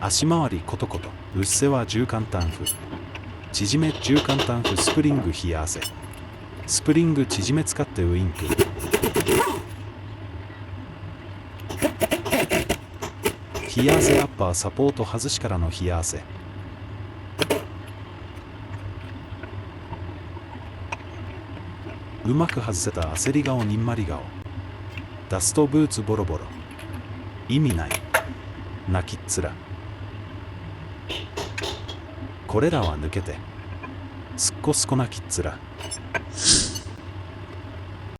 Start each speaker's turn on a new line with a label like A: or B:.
A: 足回りコトコト、うっせは中簡単風。縮め中簡単風スプリング冷や汗。スプリング縮め使ってウインク。冷や汗アッパーサポート外しからの冷や汗。うまく外せた焦り顔にんまり顔。ダストブーツボロボロ。意味ない。泣きっ面。これらは抜けて。すっこすこ泣きっ面。